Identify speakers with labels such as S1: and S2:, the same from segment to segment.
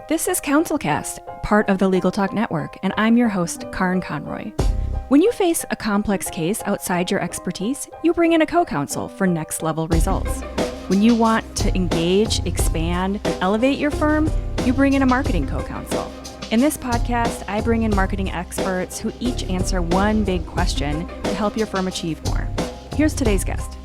S1: This is CounselCast, part of the Legal Talk Network, and I'm your host, Karin Conroy. When you face a complex case outside your expertise, you bring in a co-counsel for next-level results. When you want to engage, expand, and elevate your firm, you bring in a marketing co-counsel. In this podcast, I bring in marketing experts who each answer one big question to help your firm achieve more. Here's today's guest.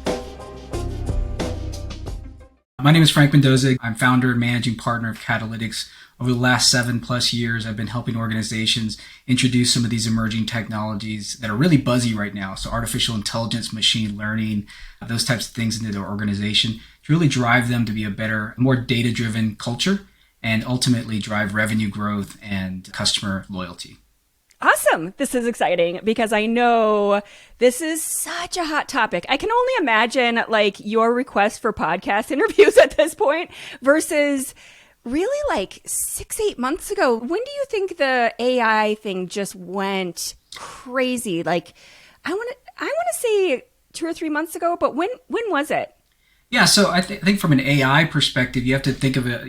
S2: My name is Frank Mendoza. I'm founder and managing partner of Catalytics. Over the last 7+ years, I've been helping organizations introduce some of these emerging technologies that are really buzzy right now. So artificial intelligence, machine learning, those types of things into their organization to really drive them to be a better, more data-driven culture and ultimately drive revenue growth and customer loyalty.
S1: Awesome. This is exciting because I know this is such a hot topic. I can only imagine like your request for podcast interviews at this point versus really like 6-8 months ago. When do you think the AI thing just went crazy? Like I want to say 2 or 3 months ago, but when was it?
S2: Yeah, so I think from an AI perspective, you have to think of it,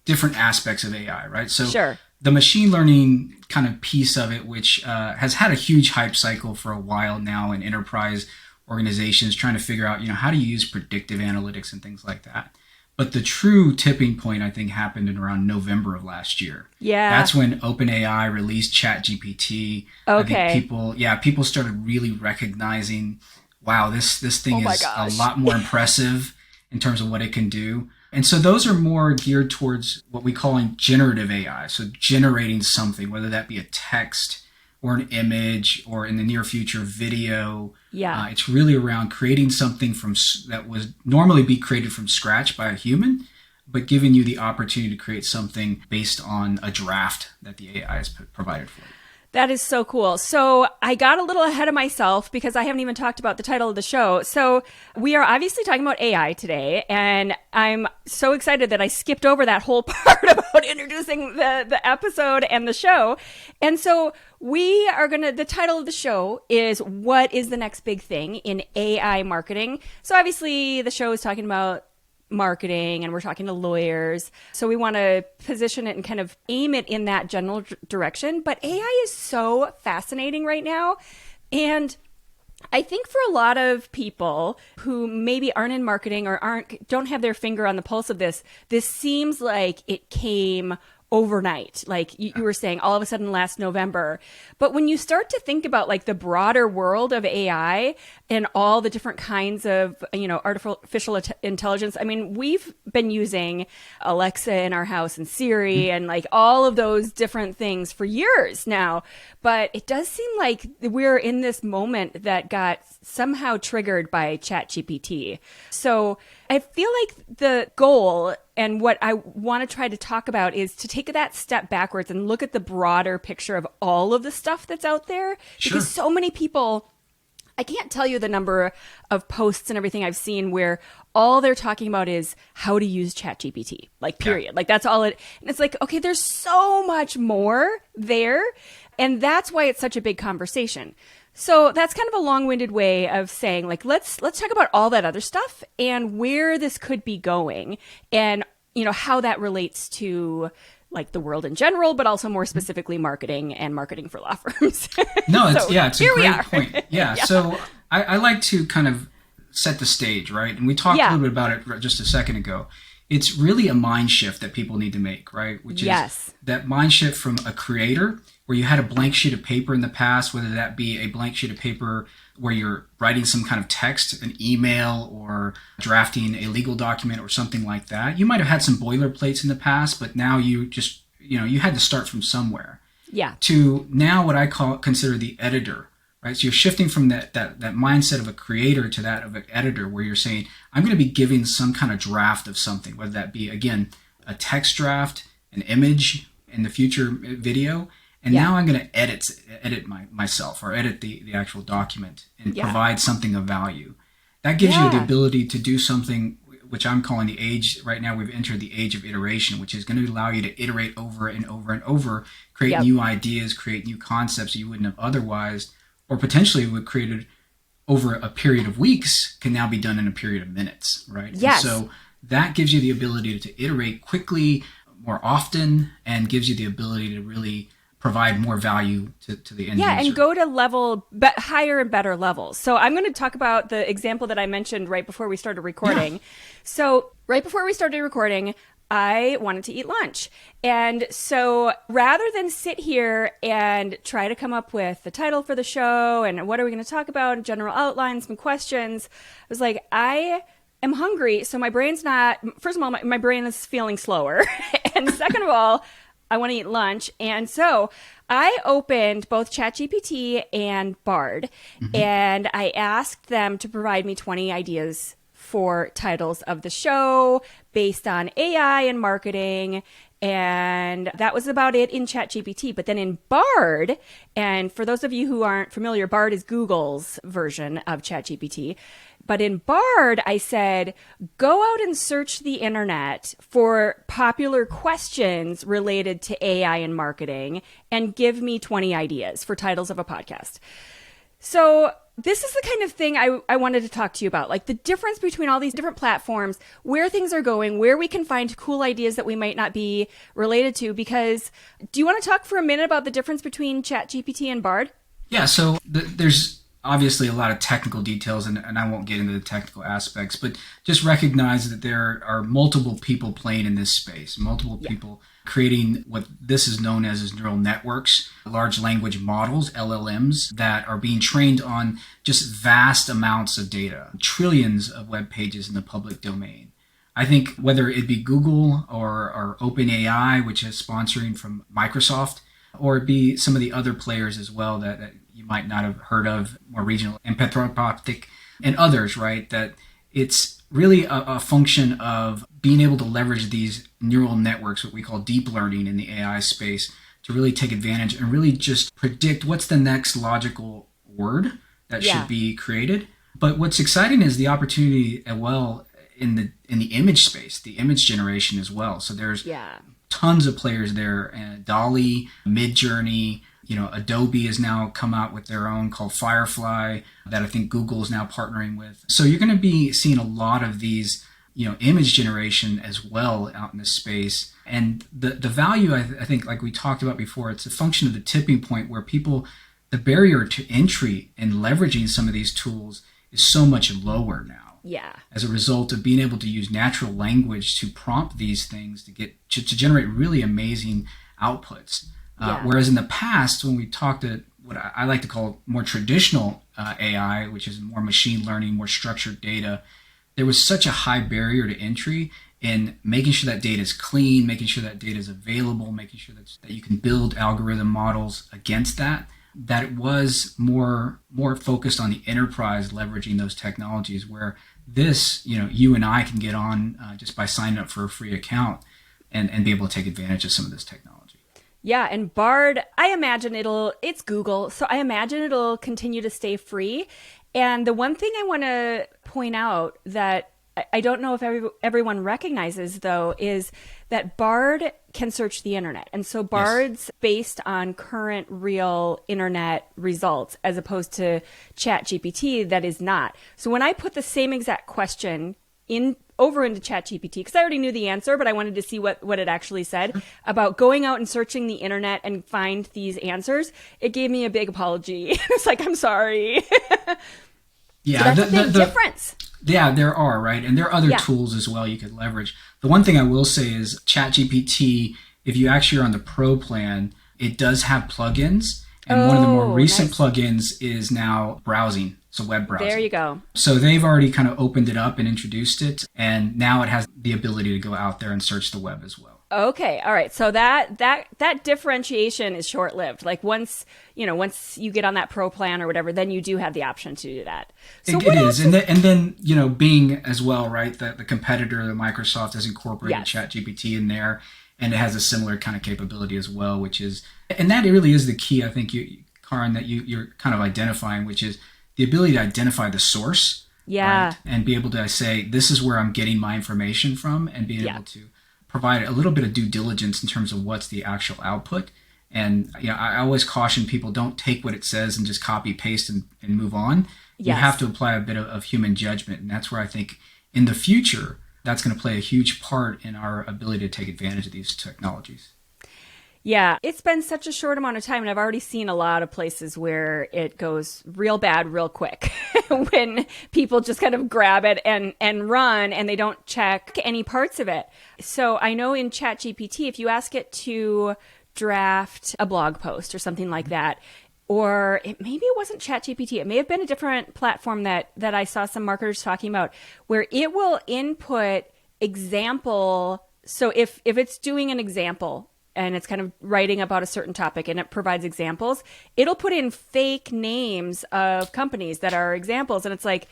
S2: different aspects of AI, right? So
S1: sure.
S2: The machine learning kind of piece of it, which has had a huge hype cycle for a while now in enterprise organizations trying to figure out, how do you use predictive analytics and things like that. But the true tipping point, I think, happened in around November of last year.
S1: Yeah.
S2: That's when OpenAI released ChatGPT.
S1: Okay.
S2: I think people started really recognizing, wow, this thing is a lot more impressive in terms of what it can do. And so those are more geared towards what we call generative AI. So generating something, whether that be a text or an image or in the near future, video.
S1: Yeah.
S2: It's really around creating something that would normally be created from scratch by a human, but giving you the opportunity to create something based on a draft that the AI has provided for you.
S1: That is so cool. So I got a little ahead of myself because I haven't even talked about the title of the show. So we are obviously talking about AI today, and I'm so excited that I skipped over that whole part about introducing the episode and the show. And so the title of the show is What is the Next Big Thing in AI Marketing? So obviously the show is talking about marketing and we're talking to lawyers. So we want to position it and kind of aim it in that general direction. But AI is so fascinating right now. And I think for a lot of people who maybe aren't in marketing or don't have their finger on the pulse of this seems like it came overnight, like you were saying, all of a sudden last November. But when you start to think about like the broader world of AI and all the different kinds of, artificial intelligence, I mean, we've been using Alexa in our house and Siri and like all of those different things for years now. But it does seem like we're in this moment that got somehow triggered by ChatGPT. So I feel like the goal and what I want to try to talk about is to take that step backwards and look at the broader picture of all of the stuff that's out there.
S2: Sure.
S1: Because so many people, I can't tell you the number of posts and everything I've seen where all they're talking about is how to use ChatGPT, like period. Yeah. Like that's all it, and it's like, okay, there's so much more there. And that's why it's such a big conversation. So that's kind of a long-winded way of saying, like, let's talk about all that other stuff and where this could be going and, how that relates to like the world in general, but also more specifically marketing and marketing for law firms.
S2: No, it's a great point. Yeah.
S1: Yeah.
S2: So I like to kind of set the stage, right? And we talked a little bit about it just a second ago. It's really a mind shift that people need to make, right? Which is that mind shift from a creator where you had a blank sheet of paper in the past, whether that be a blank sheet of paper where you're writing some kind of text, an email, or drafting a legal document or something like that. You might have had some boilerplates in the past, but now you just, you had to start from somewhere.
S1: Yeah.
S2: To now what I consider the editor, right? So you're shifting from that mindset of a creator to that of an editor where you're saying, I'm going to be giving some kind of draft of something, whether that be, again, a text draft, an image, in the future video. And now I'm going to edit myself or edit the actual document and provide something of value. That gives you the ability to do something which I'm calling the age. Right now we've entered the age of iteration, which is going to allow you to iterate over and over and over, create new ideas, create new concepts that you wouldn't have otherwise, or potentially would created over a period of weeks can now be done in a period of minutes, right?
S1: Yes.
S2: And so that gives you the ability to iterate quickly, more often and gives you the ability to really provide more value to the end user.
S1: Yeah, and go to higher and better levels. So I'm going to talk about the example that I mentioned right before we started recording. Yeah. So right before we started recording, I wanted to eat lunch. And so rather than sit here and try to come up with the title for the show and what are we going to talk about, general outlines, some questions, I was like, I am hungry. So my brain's not, first of all, my brain is feeling slower. And second of all, I want to eat lunch. And so I opened both ChatGPT and Bard, and I asked them to provide me 20 ideas for titles of the show based on AI and marketing. And that was about it in ChatGPT. But then in Bard, and for those of you who aren't familiar, Bard is Google's version of ChatGPT. But in Bard, I said, go out and search the internet for popular questions related to AI and marketing and give me 20 ideas for titles of a podcast. So this is the kind of thing I wanted to talk to you about, like the difference between all these different platforms, where things are going, where we can find cool ideas that we might not be related to. Because do you want to talk for a minute about the difference between ChatGPT and Bard?
S2: Yeah, so there's obviously a lot of technical details, and I won't get into the technical aspects, but just recognize that there are multiple people playing in this space, multiple people creating what this is known as neural networks, large language models, LLMs, that are being trained on just vast amounts of data, trillions of web pages in the public domain. I think whether it be Google or OpenAI, which is sponsoring from Microsoft, or it be some of the other players as well that you might not have heard of, more regional, Anthropic, and others, right? That it's really a function of being able to leverage these neural networks, what we call deep learning in the AI space, to really take advantage and really just predict what's the next logical word that should be created. But what's exciting is the opportunity as well in the image space, the image generation as well. So there's tons of players there, DALL-E, Midjourney, Adobe has now come out with their own called Firefly that I think Google is now partnering with. So you're going to be seeing a lot of these, image generation as well out in this space. And the value, I think, like we talked about before, it's a function of the tipping point where the barrier to entry in leveraging some of these tools is so much lower now.
S1: Yeah.
S2: As a result of being able to use natural language to prompt these things to generate really amazing outputs. Whereas in the past, when we talked to what I like to call more traditional AI, which is more machine learning, more structured data, there was such a high barrier to entry in making sure that data is clean, making sure that data is available, making sure that you can build algorithm models against that it was more focused on the enterprise leveraging those technologies, where this, you and I can get on just by signing up for a free account and be able to take advantage of some of this technology.
S1: Yeah, and Bard, I imagine it's Google, so I imagine it'll continue to stay free. And the one thing I want to point out that I don't know if everyone recognizes, though, is that Bard can search the internet. And so Bard's based on current real internet results, as opposed to ChatGPT that is not. So when I put the same exact question over into ChatGPT, because I already knew the answer, but I wanted to see what it actually said about going out and searching the internet and find these answers, it gave me a big apology. It's like, I'm sorry.
S2: Yeah,
S1: so that's a big difference.
S2: Yeah, there are, right? And there are other tools as well you could leverage. The one thing I will say is ChatGPT, if you actually are on the Pro plan, it does have plugins. And one of the more recent plugins is now browsing. So web browsing.
S1: There you go.
S2: So they've already kind of opened it up and introduced it. And now it has the ability to go out there and search the web as well.
S1: Okay. All right. So that differentiation is short-lived. Like once you get on that Pro plan or whatever, then you do have the option to do that. So
S2: it is. And then, being as well, right, that the competitor, the Microsoft, has incorporated ChatGPT in there, and it has a similar kind of capability as well, and that really is the key, I think, Karin, that you're kind of identifying, which is the ability to identify the source.
S1: Yeah.
S2: Right? And be able to say, this is where I'm getting my information from, and being able to provide a little bit of due diligence in terms of what's the actual output. And I always caution people, don't take what it says and just copy, paste, and move on. You have to apply a bit of human judgment. And that's where I think in the future, that's going to play a huge part in our ability to take advantage of these technologies.
S1: Yeah, it's been such a short amount of time, and I've already seen a lot of places where it goes real bad real quick when people just kind of grab it and run, and they don't check any parts of it. So I know in ChatGPT, if you ask it to draft a blog post or something like that, or maybe it wasn't ChatGPT, it may have been a different platform that I saw some marketers talking about, where it will input example. So if it's doing an example, and it's kind of writing about a certain topic and it provides examples, it'll put in fake names of companies that are examples. And it's like,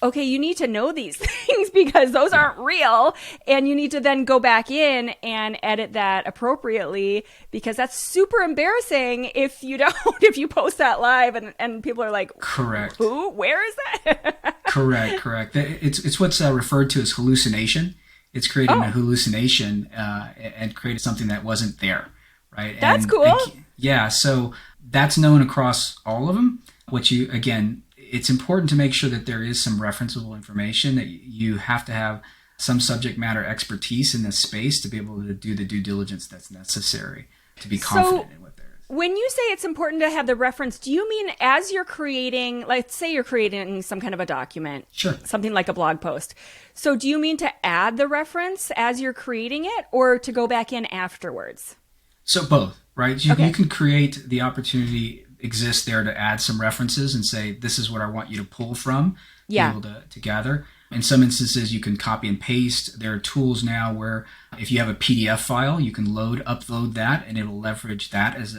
S1: okay, you need to know these things because those aren't real. And you need to then go back in and edit that appropriately, because that's super embarrassing if you don't, if you post that live and people are like,
S2: correct.
S1: Who? Where is that?
S2: Correct. It's what's referred to as hallucination. It's creating a hallucination and created something that wasn't there, right?
S1: That's
S2: and
S1: cool.
S2: Yeah, so that's known across all of them. It's important to make sure that there is some referenceable information, that you have to have some subject matter expertise in this space to be able to do the due diligence that's necessary to be confident in what there is.
S1: When you say it's important to have the reference, do you mean as you're creating, let's say you're creating some kind of a document,
S2: Sure,
S1: something like a blog post. So do you mean to add the reference as you're creating it, or to go back in afterwards?
S2: So both, right? You can create the opportunity exists there to add some references and say, this is what I want you to pull from, be able to gather. In some instances, you can copy and paste. There are tools now where if you have a PDF file, you can upload that, and it will leverage that as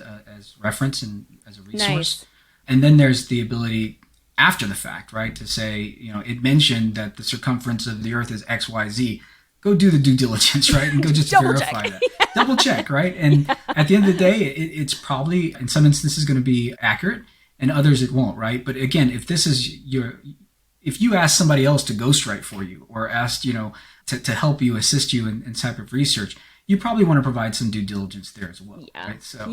S2: reference and as a resource.
S1: Nice.
S2: And then there's the ability after the fact, right, to say, it mentioned that the circumference of the Earth is XYZ. Go do the due diligence, right, and go just verify that. Double check, right? And at the end of the day, it's probably in some instances going to be accurate, and others it won't, right? But again, if you ask somebody else to ghostwrite for you, or ask, to help you, assist you in type of research, you probably want to provide some due diligence there as well, right? So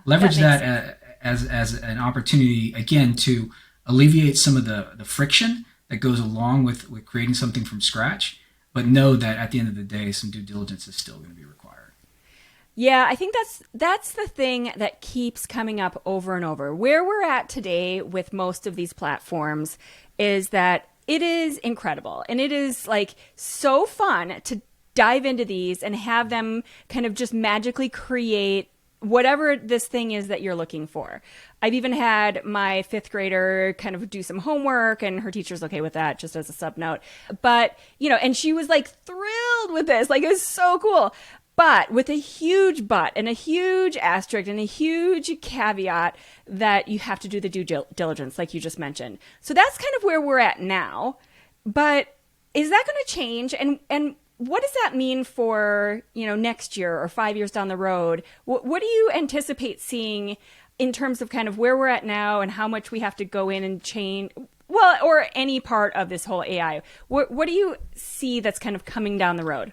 S2: leverage that as an opportunity, again, to alleviate some of the friction that goes along with creating something from scratch, but know that at the end of the day, some due diligence is still going to be required.
S1: Yeah, I think that's the thing that keeps coming up over and over. Where we're at today with most of these platforms is that it is incredible, and it is like so fun to dive into these and have them kind of just magically create whatever this thing is that you're looking for. I've even had my 5th grader kind of do some homework, and her teacher's okay with that, just as a sub note. But, and she was like thrilled with this. Like, it was so cool. But with a huge but and a huge asterisk and a huge caveat that you have to do the due diligence, like you just mentioned. So that's kind of where we're at now. But is that going to change? And what does that mean for, next year or 5 years down the road? What do you anticipate seeing in terms of kind of where we're at now and how much we have to go in and change? Well, or any part of this whole AI. What do you see that's kind of coming down the road?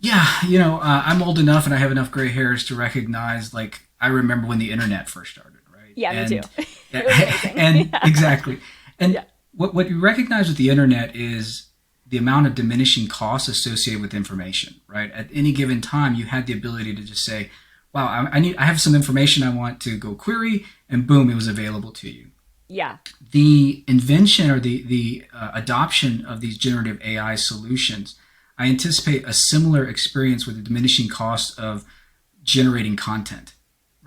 S2: Yeah, I'm old enough and I have enough gray hairs to recognize, like, I remember when the internet first started, right?
S1: Yeah, me too.
S2: It was amazing. And exactly. And what you recognize with the internet is the amount of diminishing costs associated with information, right? At any given time, you had the ability to just say, wow, I have some information I want to go query, and boom, it was available to you.
S1: Yeah.
S2: The invention or the adoption of these generative AI solutions, I anticipate a similar experience with the diminishing cost of generating content,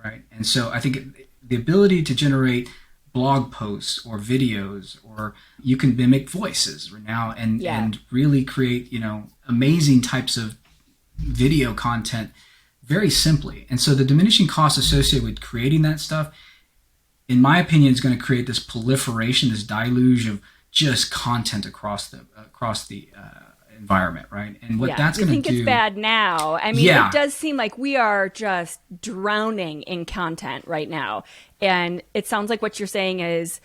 S2: right? And so I think the ability to generate blog posts or videos, or you can mimic voices now and really create, amazing types of video content very simply. And so the diminishing costs associated with creating that stuff, in my opinion, is going to create this proliferation, this deluge of just content across the environment, right? And what that's going to do...
S1: I think it's bad now. I mean, it does seem like we are just drowning in content right now. And it sounds like what you're saying is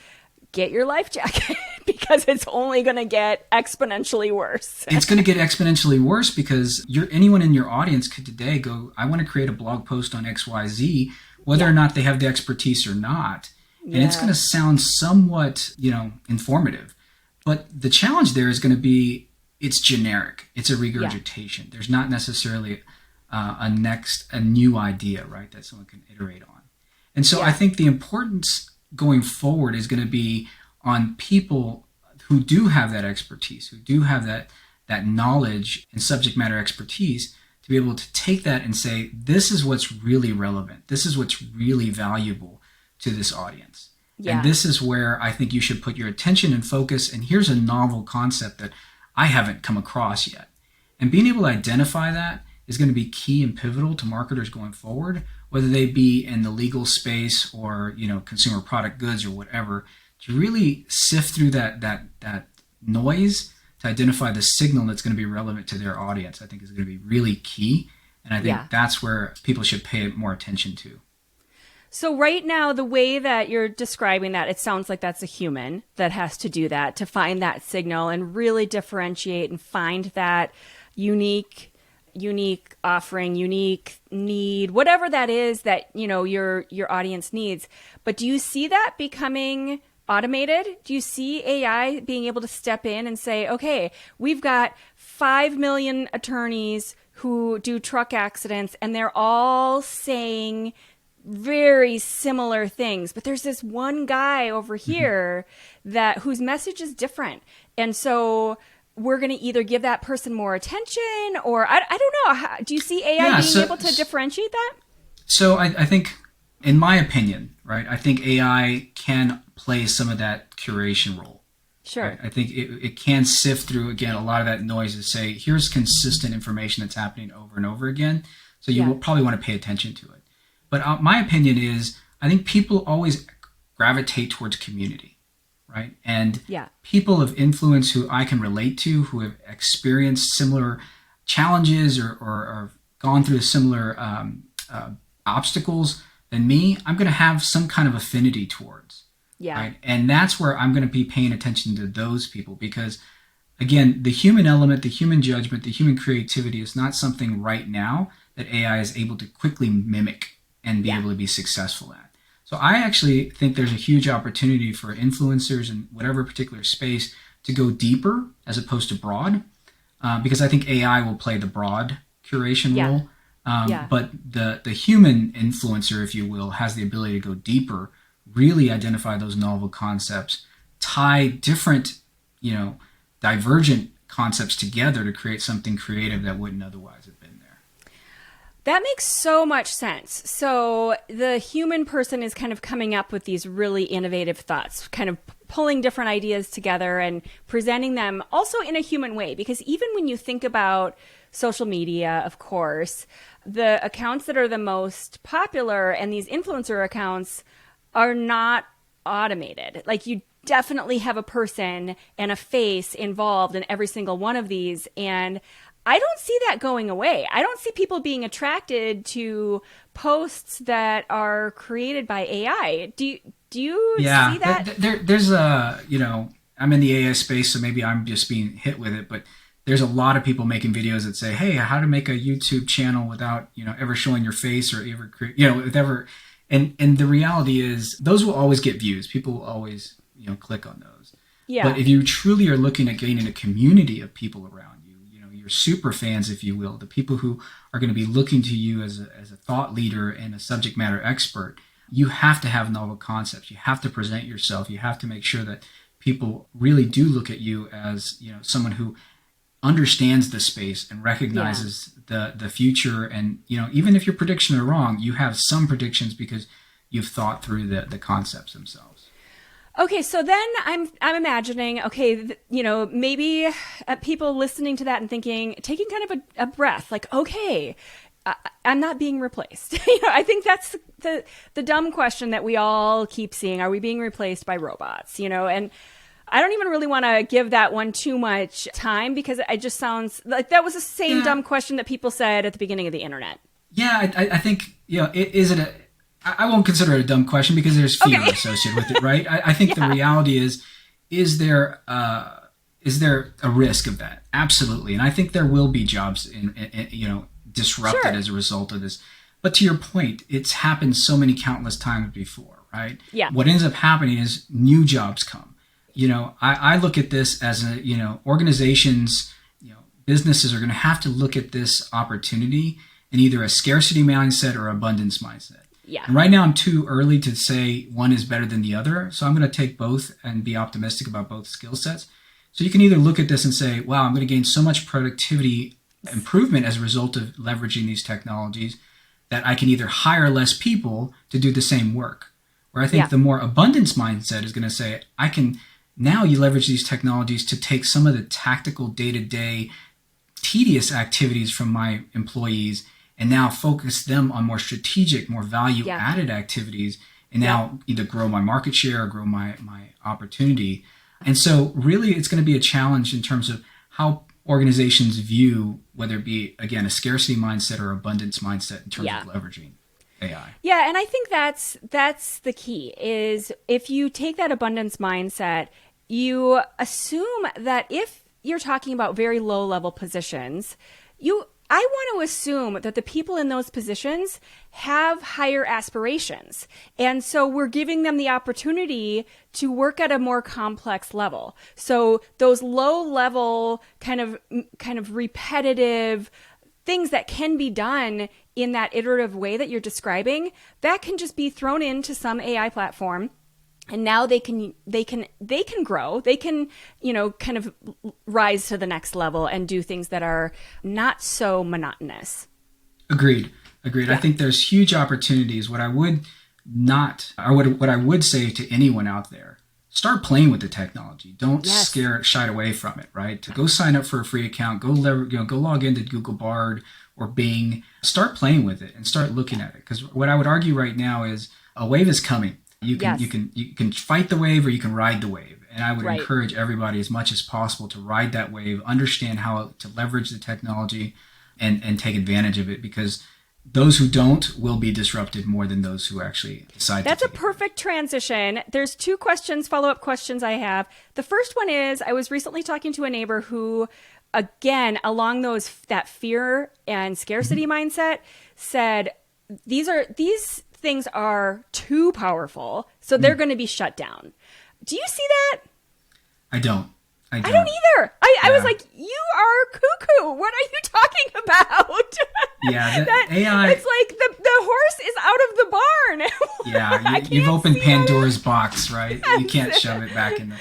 S1: get your life jacket because it's only going to get exponentially worse.
S2: It's going to get exponentially worse because anyone in your audience could today go, I want to create a blog post on XYZ, whether or not they have the expertise or not. And it's going to sound somewhat, informative. But the challenge there is going to be it's generic. It's a regurgitation. There's not necessarily a new idea, right, that someone can iterate on. And so I think the importance going forward is going to be on people who do have that expertise, who do have that knowledge and subject matter expertise, to be able to take that and say, this is what's really relevant. This is what's really valuable to this audience. Yeah. And this is where I think you should put your attention and focus. And here's a novel concept that I haven't come across yet. And being able to identify that is going to be key and pivotal to marketers going forward, whether they be in the legal space or, consumer product goods or whatever, to really sift through that noise to identify the signal that's going to be relevant to their audience. I think is going to be really key. And I think that's where people should pay more attention to.
S1: So right now, the way that you're describing that, it sounds like that's a human that has to do that, to find that signal and really differentiate and find that unique offering, unique need, whatever that is that, your audience needs. But do you see that becoming automated? Do you see AI being able to step in and say, okay, we've got 5 million attorneys who do truck accidents and they're all saying very similar things, but there's this one guy over here whose message is different. And so we're going to either give that person more attention or I don't know. Do you see AI being able to differentiate that?
S2: So I think, in my opinion, right, I think AI can play some of that curation role.
S1: Sure.
S2: Right? I think it can sift through, again, a lot of that noise to say, here's consistent information that's happening over and over again. So you will probably want to pay attention to it. But my opinion is, I think people always gravitate towards community, right? And people of influence who I can relate to, who have experienced similar challenges or gone through similar obstacles than me, I'm going to have some kind of affinity towards.
S1: Yeah.
S2: Right? And that's where I'm going to be paying attention to those people because, again, the human element, the human judgment, the human creativity is not something right now that AI is able to quickly mimic and be able to be successful at. So I actually think there's a huge opportunity for influencers in whatever particular space to go deeper as opposed to broad, because I think AI will play the broad curation role. But the human influencer, if you will, has the ability to go deeper, really identify those novel concepts, tie different, divergent concepts together to create something creative that wouldn't otherwise have been there.
S1: That makes so much sense. So the human person is kind of coming up with these really innovative thoughts, kind of pulling different ideas together and presenting them also in a human way. Because even when you think about social media, of course, the accounts that are the most popular and these influencer accounts are not automated. Like you definitely have a person and a face involved in every single one of these. And I don't see that going away. I don't see people being attracted to posts that are created by AI. Do you see that?
S2: There's I'm in the AI space, so maybe I'm just being hit with it, but there's a lot of people making videos that say, hey, how to make a YouTube channel without, ever showing your face or ever and the reality is those will always get views. People will always, click on those. Yeah. But if you truly are looking at gaining a community of people around you, your super fans, if you will, the people who are going to be looking to you as a thought leader and a subject matter expert, you have to have novel concepts. You have to present yourself. You have to make sure that people really do look at you as, someone who understands the space and recognizes the future. And, even if your predictions are wrong, you have some predictions because you've thought through the concepts themselves.
S1: Okay, so then I'm imagining, maybe people listening to that and thinking, taking kind of a breath, like, okay, I'm not being replaced. I think that's the dumb question that we all keep seeing. Are we being replaced by robots? And I don't even really want to give that one too much time because it just sounds like that was the same dumb question that people said at the beginning of the internet. Yeah,
S2: I think, I won't consider it a dumb question because there's fear associated with it, right? I think the reality is there a risk of that? Absolutely. And I think there will be jobs disrupted as a result of this. But to your point, it's happened so many countless times before, right? Yeah. What ends up happening is new jobs come. I look at this as organizations businesses are going to have to look at this opportunity in either a scarcity mindset or abundance mindset.
S1: Yeah.
S2: And right now I'm too early to say one is better than the other. So I'm going to take both and be optimistic about both skill sets. So you can either look at this and say, wow, I'm going to gain so much productivity improvement as a result of leveraging these technologies that I can either hire less people to do the same work. Where I think the more abundance mindset is going to say, now you leverage these technologies to take some of the tactical day-to-day tedious activities from my employees and now focus them on more strategic, more value-added activities, and now either grow my market share or grow my opportunity. And so really it's going to be a challenge in terms of how organizations view, whether it be, again, a scarcity mindset or abundance mindset in terms of leveraging AI.
S1: Yeah, and I think that's the key, is if you take that abundance mindset, you assume that if you're talking about very low-level positions, I want to assume that the people in those positions have higher aspirations. And so we're giving them the opportunity to work at a more complex level. So those low level kind of repetitive things that can be done in that iterative way that you're describing, that can just be thrown into some AI platform. And now they can grow. They can, kind of rise to the next level and do things that are not so monotonous.
S2: Agreed. Yeah. I think there's huge opportunities. What I would say to anyone out there, start playing with the technology. Don't shy away from it, right? Go sign up for a free account. Go log into Google Bard or Bing. Start playing with it and start looking at it. Because what I would argue right now is a wave is coming. You can fight the wave or you can ride the wave. And I would encourage everybody as much as possible to ride that wave, understand how to leverage the technology and take advantage of it, because those who don't will be disrupted more than those who actually decide
S1: That's a perfect transition. There's two follow-up questions I have. The first one is, I was recently talking to a neighbor who, again, along that fear and scarcity mindset, said these things are too powerful, so they're going to be shut down. Do you see that?
S2: I don't
S1: either. I was like, you are cuckoo. What are you talking about?
S2: AI.
S1: It's like the horse is out of the barn.
S2: You've opened Pandora's box, right? Yes. You can't shove it back in the.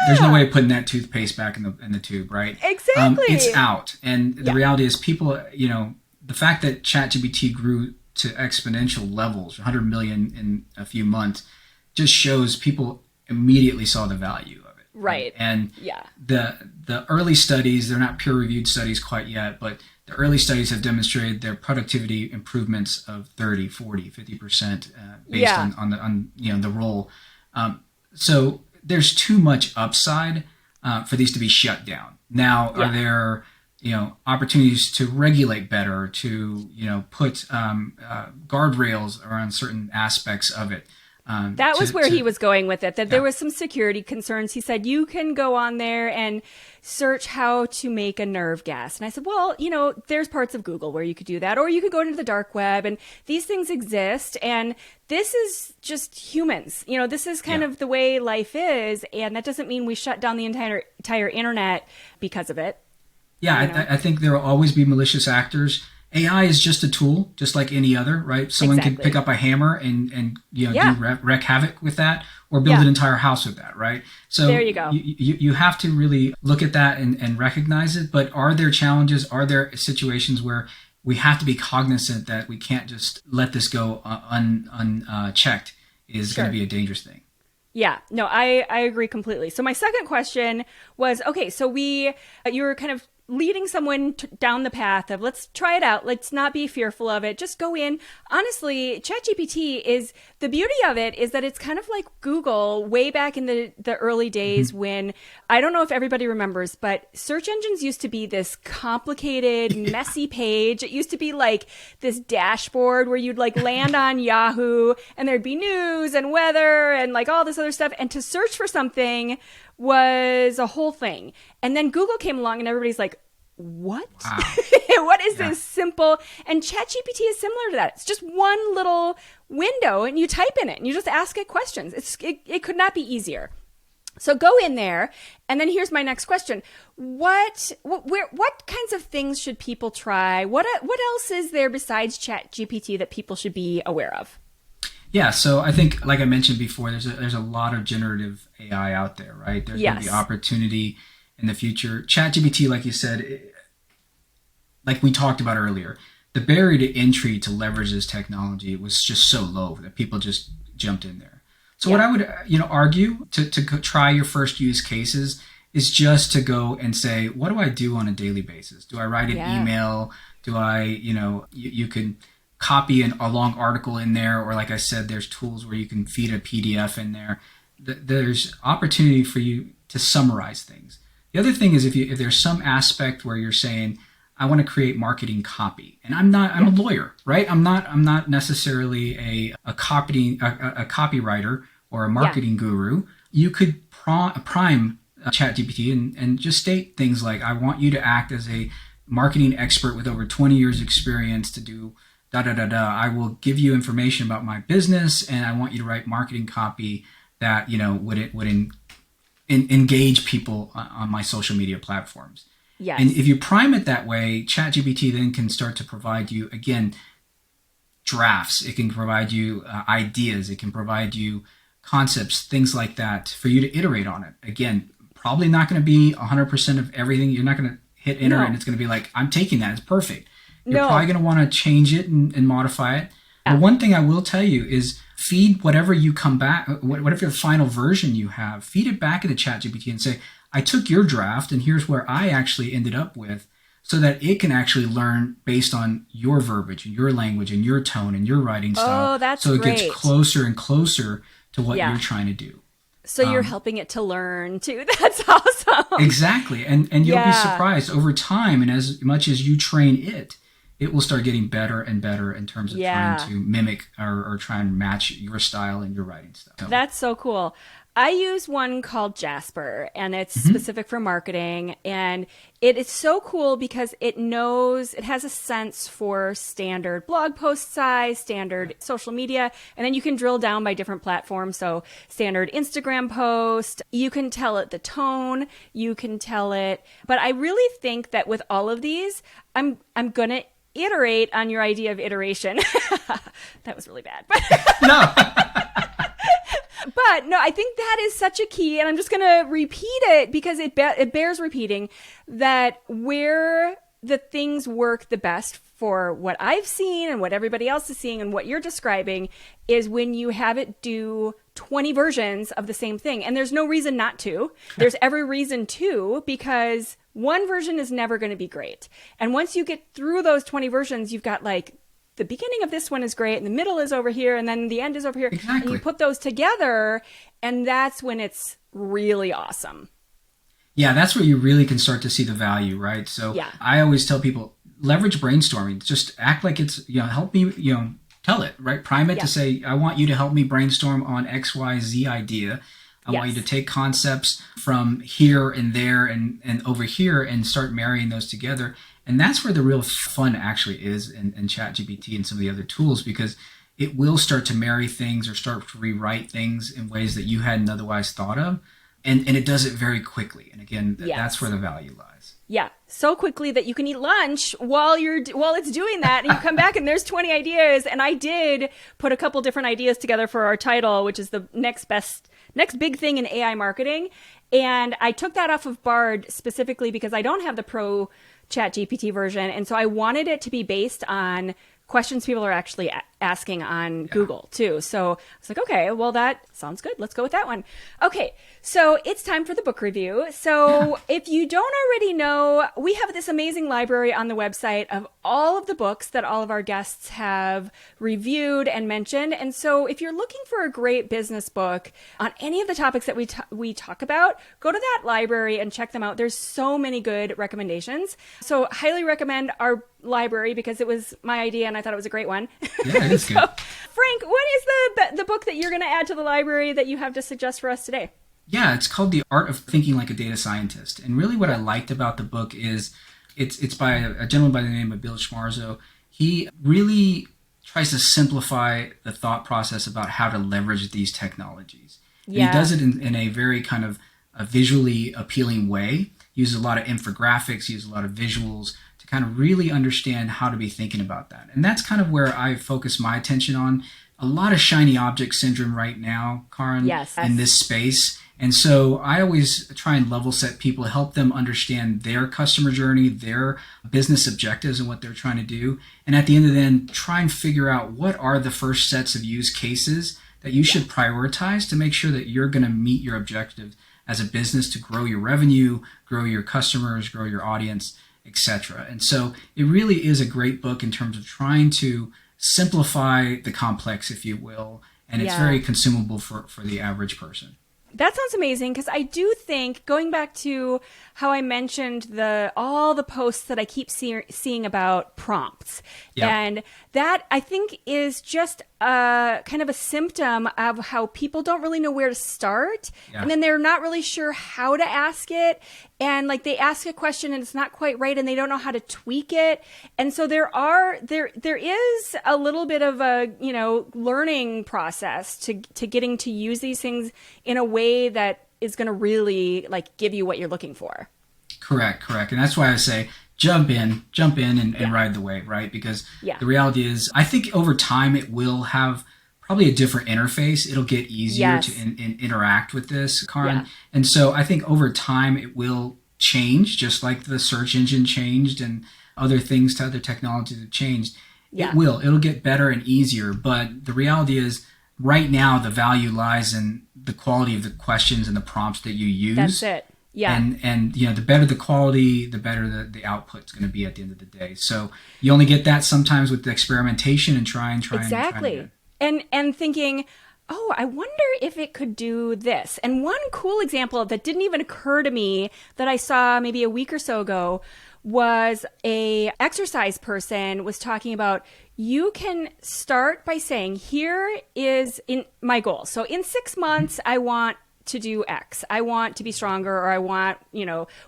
S2: There's no way of putting that toothpaste back in the tube, right?
S1: Exactly.
S2: It's out, and the reality is, people, the fact that ChatGPT grew to exponential levels, 100 million in a few months, just shows people immediately saw the value of it.
S1: Right.
S2: And the early studies, they're not peer-reviewed studies quite yet, but the early studies have demonstrated their productivity improvements of 30, 40, 50% based on the role. So there's too much upside for these to be shut down. Now, are there opportunities to regulate better, to, put guardrails around certain aspects of it?
S1: That was where he was going with it, that there was some security concerns. He said, you can go on there and search how to make a nerve gas. And I said, well, there's parts of Google where you could do that, or you could go into the dark web, and these things exist. And this is just humans. This is kind of the way life is. And that doesn't mean we shut down the entire internet because of it.
S2: Yeah, I think there will always be malicious actors. AI is just a tool, just like any other, right? Someone can pick up a hammer and wreak havoc with that, or build an entire house with that, right? So
S1: there you go.
S2: You have to really look at that and recognize it. But are there challenges? Are there situations where we have to be cognizant that we can't just let this go unchecked? Is going to be a dangerous thing.
S1: Yeah, no, I agree completely. So my second question was, okay, so you were kind of leading someone down the path of, let's try it out. Let's not be fearful of it. Just go in. Honestly, ChatGPT the beauty of it is that it's kind of like Google way back in the early days when, I don't know if everybody remembers, but search engines used to be this complicated, messy page. It used to be like this dashboard where you'd like land on Yahoo and there'd be news and weather and like all this other stuff. And to search for something was a whole thing. And then Google came along and everybody's like, what? Wow. What is this simple? And ChatGPT is similar to that. It's just one little window and you type in it and you just ask it questions. It could not be easier. So go in there, and then here's my next question: what kinds of things should people try? What else is there besides ChatGPT that people should be aware of?
S2: Yeah, so I think, like I mentioned before, there's a lot of generative AI out there, right? There's going to be opportunity in the future. ChatGPT, like you said, like we talked about earlier, the barrier to entry to leverage this technology was just so low that people just jumped in there. So what I would, argue to try your first use cases is just to go and say, what do I do on a daily basis? Do I write an email? Do I, you can copy a long article in there, or like I said, there's tools where you can feed a PDF in there. There's opportunity for you to summarize things. The other thing is if there's some aspect where you're saying, I want to create marketing copy, and I'm a lawyer, right? I'm not necessarily a copywriter or a marketing guru. You could prime ChatGPT and just state things like, I want you to act as a marketing expert with over 20 years experience to do da da da da. I will give you information about my business, and I want you to write marketing copy that would engage people on my social media platforms.
S1: Yes.
S2: And if you prime it that way, ChatGPT then can start to provide you, again, drafts. It can provide you ideas. It can provide you concepts, things like that, for you to iterate on it. Again, probably not going to be 100% of everything. You're not going to hit enter and it's going to be like, I'm taking that. It's perfect. You're probably going to want to change it and modify it. But one thing I will tell you is feed whatever you come back, whatever the final version you have, feed it back into ChatGPT and say, I took your draft and here's where I actually ended up with, so that it can actually learn based on your verbiage and your language and your tone and your writing style.
S1: Oh, that's
S2: so it
S1: great.
S2: gets closer and closer to what you're trying to do.
S1: So you're helping it to learn too. That's awesome.
S2: Exactly. And you'll be surprised over time. And as much as you train it, it will start getting better and better in terms of trying to mimic or try and match your style and your writing style. So.
S1: That's so cool. I use one called Jasper, and it's specific for marketing. And it is so cool because it has a sense for standard blog post size, standard social media, and then you can drill down by different platforms. So standard Instagram post, you can tell it the tone, you can tell it. But I really think that with all of these, I'm going to iterate on your idea of iteration. That was really bad.
S2: No.
S1: But no, I think that is such a key, and I'm just going to repeat it because it bears repeating, that where the things work the best for what I've seen and what everybody else is seeing and what you're describing is when you have it do 20 versions of the same thing. And there's no reason not to. There's every reason to, because one version is never going to be great. And once you get through those 20 versions, you've got like, the beginning of this one is great, and the middle is over here, and then the end is over here.
S2: Exactly.
S1: And you put those together, and that's when it's really awesome.
S2: Yeah, that's where you really can start to see the value, right? So I always tell people, leverage brainstorming. Just act like it's, help me, tell it, right? Prime it to say, I want you to help me brainstorm on X, Y, Z idea. I want you to take concepts from here and there and over here and start marrying those together. And that's where the real fun actually is in ChatGPT and some of the other tools, because it will start to marry things or start to rewrite things in ways that you hadn't otherwise thought of. And it does it very quickly. And again, that's where the value lies.
S1: Yeah, so quickly that you can eat lunch while it's doing that, and you come back and there's 20 ideas. And I did put a couple different ideas together for our title, which is the next big thing in AI marketing. And I took that off of Bard specifically because I don't have the Pro ChatGPT version, and so I wanted it to be based on questions people are actually asking on Google too. So I was like, okay, well, that sounds good. Let's go with that one. Okay, so it's time for the book review. So if you don't already know, we have this amazing library on the website of all of the books that all of our guests have reviewed and mentioned. And so if you're looking for a great business book on any of the topics that we talk about, go to that library and check them out. There's so many good recommendations. So highly recommend our library because it was my idea and I thought it was a great one.
S2: Yeah, it is good.
S1: Frank, what is the book that you're going to add to the library that you have to suggest for us today?
S2: Yeah, it's called The Art of Thinking Like a Data Scientist. And really what I liked about the book is it's by a gentleman by the name of Bill Schmarzo. He really tries to simplify the thought process about how to leverage these technologies. And he does it in a very kind of a visually appealing way, uses a lot of infographics, uses a lot of visuals to kind of really understand how to be thinking about that. And that's kind of where I focus my attention on. A lot of shiny object syndrome right now, Karin, in this space. And so I always try and level set people, help them understand their customer journey, their business objectives and what they're trying to do. And at the end of the day, try and figure out what are the first sets of use cases that you should prioritize to make sure that you're going to meet your objectives as a business to grow your revenue, grow your customers, grow your audience, etc. And so it really is a great book in terms of trying to simplify the complex, if you will, and it's very consumable for the average person.
S1: That sounds amazing, because I do think, going back to how I mentioned all the posts that I keep seeing about prompts, and that I think is just kind of a symptom of how people don't really know where to start, and then they're not really sure how to ask it, and like they ask a question and it's not quite right, and they don't know how to tweak it, and so there is a little bit of a learning process to getting to use these things in a way that is going to really like give you what you're looking for.
S2: Correct. And that's why I say jump in and ride the wave, right? Because the reality is, I think over time it will have probably a different interface. It'll get easier to interact with this, Karin. And so I think over time it will change, just like the search engine changed and other things to other technologies have changed. It'll get better and easier. But the reality is, right now the value lies in the quality of the questions and the prompts that you use.
S1: That's it. Yeah.
S2: And the better the quality, the better the output's going to be at the end of the day. So you only get that sometimes with the experimentation and trying.
S1: Exactly. And thinking, oh, I wonder if it could do this. And one cool example that didn't even occur to me that I saw maybe a week or so ago was a exercise person was talking about, you can start by saying, here is in my goal. So in 6 months, I want to do X. I want to be stronger, or I want,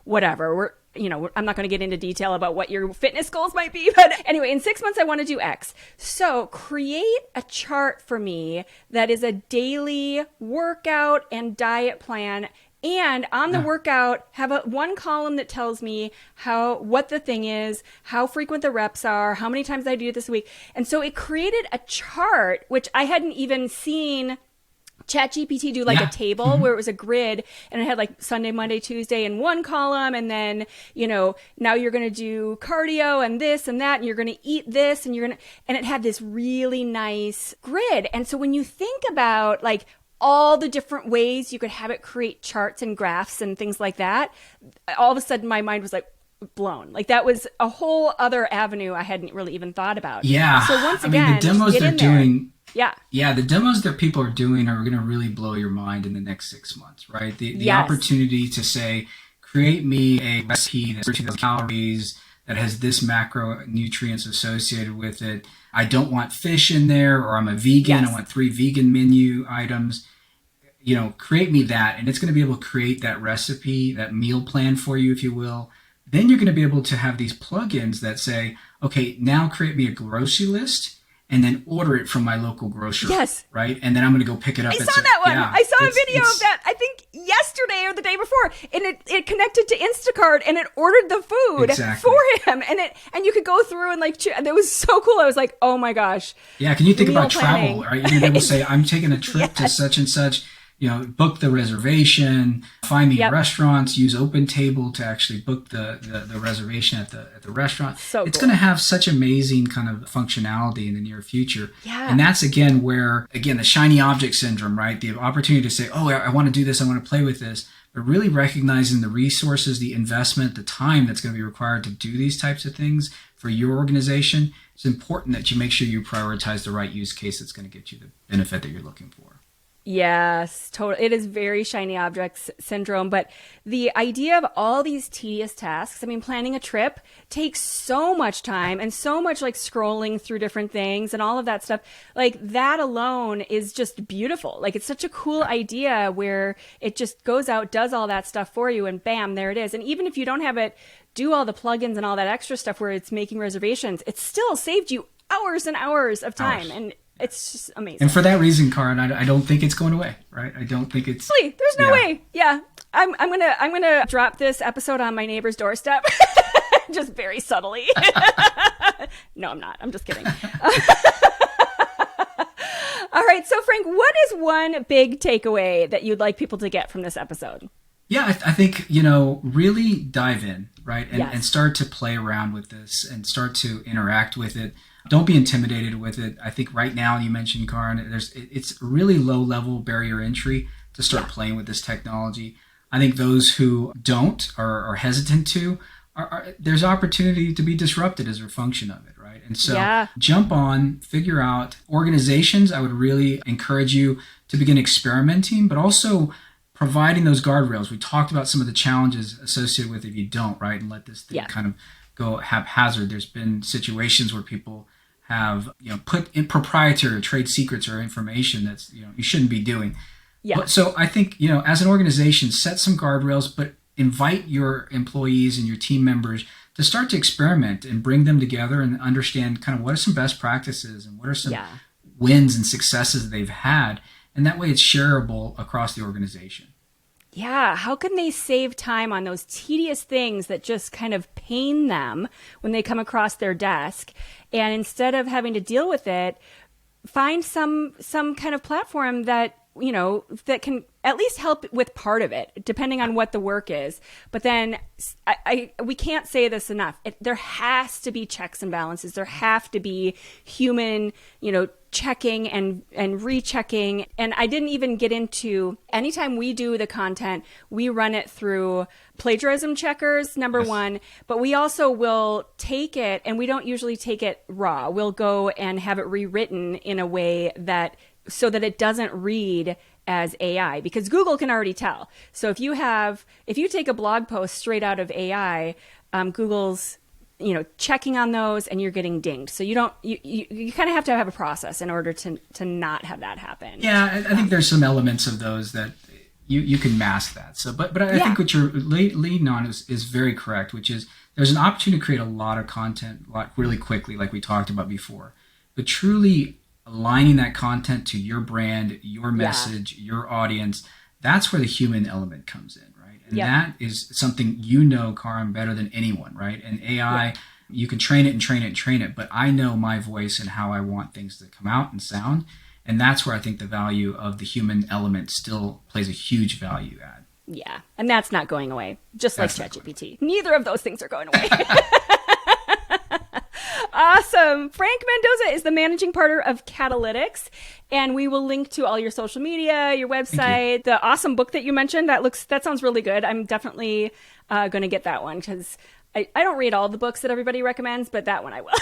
S1: whatever. I'm not going to get into detail about what your fitness goals might be, but anyway, in 6 months, I want to do X. So create a chart for me that is a daily workout and diet plan. And on the workout, have one column that tells me what the thing is, how frequent the reps are, how many times I do it this week. And so it created a chart, which I hadn't even seen ChatGPT do like a table where it was a grid, and it had like Sunday, Monday, Tuesday in one column. And then, now you're going to do cardio and this and that, and you're going to eat this, and and it had this really nice grid. And so when you think about like all the different ways you could have it create charts and graphs and things like that, all of a sudden my mind was like blown. Like that was a whole other avenue I hadn't really even thought about.
S2: Yeah.
S1: So once again,
S2: the demos they're doing.
S1: Yeah,
S2: the demos that people are doing are going to really blow your mind in the next 6 months, right? The opportunity to say, create me a recipe that's 2,000 calories, that has this macronutrients associated with it. I don't want fish in there, or I'm a vegan. I want 3 vegan menu items. Create me that, and it's going to be able to create that recipe, that meal plan for you, if you will. Then you're going to be able to have these plugins that say, okay, now create me a grocery list, and then order it from my local grocer. Yes. Right? And then I'm going to go pick it up.
S1: I saw that one. I saw a video of that, I think yesterday or the day before. And it connected to Instacart, and it ordered the food for him. And you could go through and like, it was so cool. I was like, oh my gosh.
S2: Yeah. Can you think about travel, right? You're going to be able to say, I'm taking a trip to such and such. Book the reservation, find me restaurants, use OpenTable to actually book the reservation at the restaurant. It's going to have such amazing kind of functionality in the near future. Yeah. And that's, where the shiny object syndrome, right? The opportunity to say, oh, I want to do this, I want to play with this, but really recognizing the resources, the investment, the time that's going to be required to do these types of things for your organization. It's important that you make sure you prioritize the right use case that's going to get you the benefit that you're looking for.
S1: Yes, totally. It is very shiny objects syndrome, but the idea of all these tedious tasks, planning a trip takes so much time and so much like scrolling through different things and all of that stuff. Like that alone is just beautiful. Like it's such a cool idea where it just goes out, does all that stuff for you, and bam, there it is. And even if you don't have it do all the plugins and all that extra stuff where it's making reservations, it still saved you hours and hours of time. And It's just amazing.
S2: And for that reason, Karin, I don't think it's going away, right? I don't think it's...
S1: Really? There's no way. Yeah. I'm gonna drop this episode on my neighbor's doorstep. Just very subtly. No, I'm not. I'm just kidding. All right. So Frank, what is one big takeaway that you'd like people to get from this episode?
S2: Yeah, I think, really dive in, right? And,
S1: Yes.
S2: and start to play around with this and start to interact with it. Don't be intimidated with it. I think right now, you mentioned, Karin, it's really low level barrier entry to start playing with this technology. I think those who don't or are hesitant to, there's opportunity to be disrupted as a function of it, right? And so jump on, figure out organizations. I would really encourage you to begin experimenting, but also providing those guardrails. We talked about some of the challenges associated with if you don't, right? And let this thing kind of go haphazard. There's been situations where people have, put in proprietary or trade secrets or information that's, you shouldn't be doing. Yeah. So I think, as an organization, set some guardrails, but invite your employees and your team members to start to experiment and bring them together and understand kind of what are some best practices and what are some wins and successes that they've had. And that way it's shareable across the organization.
S1: Yeah. How can they save time on those tedious things that just kind of pain them when they come across their desk? And instead of having to deal with it, find some kind of platform that, that can at least help with part of it, depending on what the work is. But then we can't say this enough. There has to be checks and balances. There have to be human, checking and rechecking. And I didn't even get into, anytime we do the content, we run it through plagiarism checkers, number one, but we also will take it, and we don't usually take it raw. We'll go and have it rewritten in a way so that it doesn't read as AI, because Google can already tell. So if you take a blog post straight out of AI, Google's, checking on those and you're getting dinged. So you kind of have to have a process in order to not have that happen.
S2: Yeah. I think there's some elements of those that you can mask that. So, but I think what you're leading on is very correct, which is there's an opportunity to create a lot of content really quickly, like we talked about before, but truly aligning that content to your brand, your message, your audience, that's where the human element comes in, right? And that is something Karin, better than anyone, right? And AI, you can train it and train it and train it, but I know my voice and how I want things to come out and sound. And that's where I think the value of the human element still plays a huge value add.
S1: Yeah, and that's not going away, just like ChatGPT. Neither of those things are going away. Awesome. Frank Mendoza is the managing partner of Catalytics, and we will link to all your social media, your website, the awesome book that you mentioned. That sounds really good. I'm definitely going to get that one because I don't read all the books that everybody recommends, but that one I will.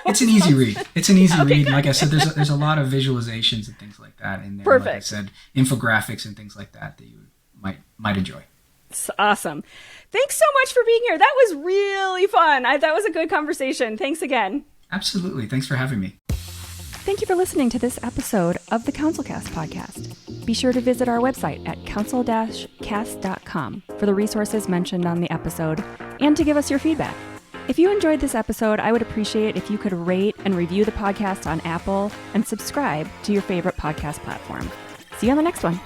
S2: It's an easy read. It's an easy read. Like I said, there's a lot of visualizations and things like that in there.
S1: Perfect.
S2: Like I said, infographics and things like that you might enjoy.
S1: It's awesome. Thanks so much for being here. That was really fun. That was a good conversation. Thanks again.
S2: Absolutely. Thanks for having me.
S1: Thank you for listening to this episode of the CouncilCast podcast. Be sure to visit our website at council-cast.com for the resources mentioned on the episode and to give us your feedback. If you enjoyed this episode, I would appreciate if you could rate and review the podcast on Apple and subscribe to your favorite podcast platform. See you on the next one.